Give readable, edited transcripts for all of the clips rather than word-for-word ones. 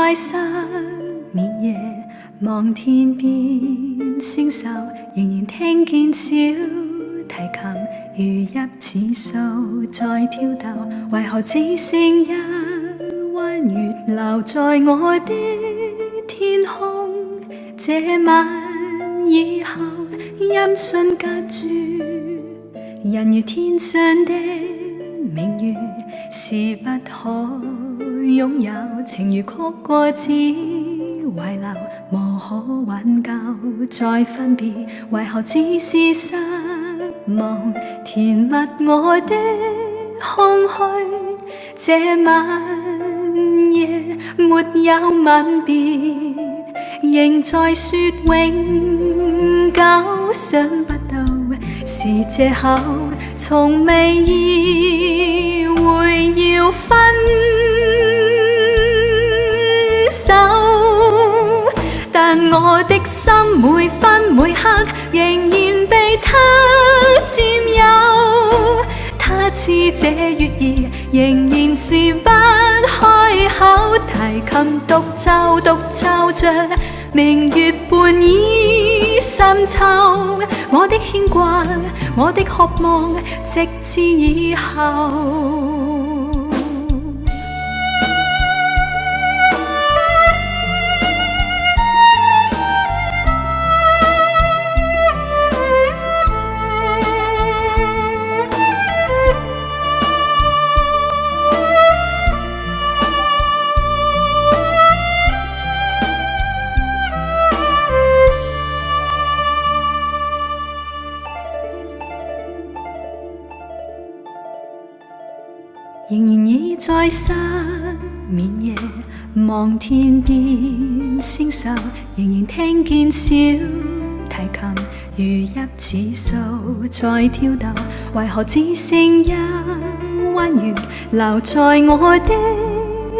在失眠夜，望天邊星宿，仍然聽見小提琴如泣似訴在跳逗，為何只剩一彎月流在我的天空？這晚以後，音訊隔絕，人如天上的明月，是不可擁有，情如曲過只遺留，無可挽救再分別，為何只是失望填密我的空虛？這晚夜沒有吻別，仍在說永久，想不到是藉口，從未意會要分手，但我的心每分每刻仍然被他佔有，他似這月兒仍然是不開口，提琴獨奏着明月半倚深秋，我的牽掛，我的渴望，直至以後。仍然倚在失眠夜，望天邊星宿，仍然聽見小提琴如泣似訴在跳逗，為何只剩一彎月流在我的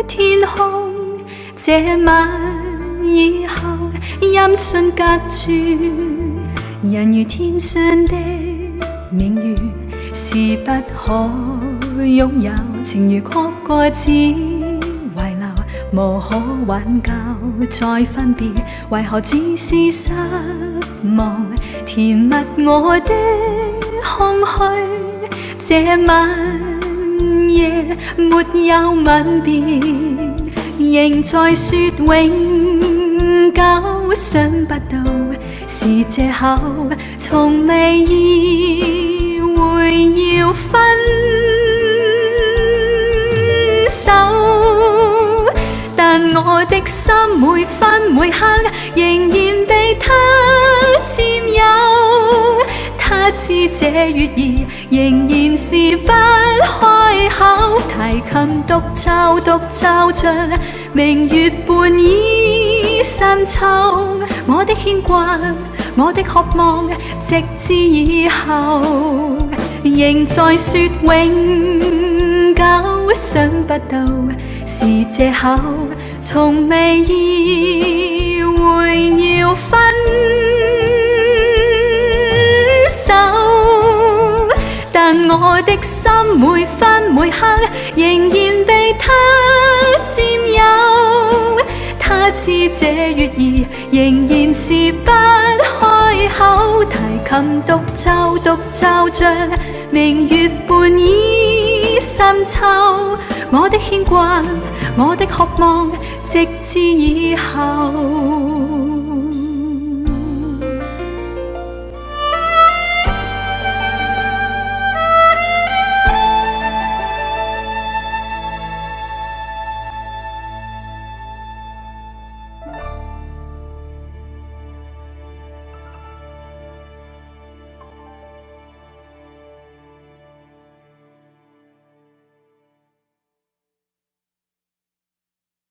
天空？這晚以後，音訊隔絕，人如天上的明月，是不可擁有，情如曲過只遺留，無可挽救再分別，為何只是失望填密我的空虛？這晚夜沒有吻別，仍在說永久，想不到是藉口，從未意會要分手，但我的心每分每刻仍然被他佔有，他似這月兒仍然是不開口，提琴獨奏着明月半倚深秋，我的牽掛，我的渴望，直至以後，仍在說永久，想不到是藉口，從未意會要分手，但我的心每分每刻仍然被他佔有，他似這月兒仍然是不開口，提琴獨奏着明月半倚深秋，我的牽掛，我的渴望，直至以後。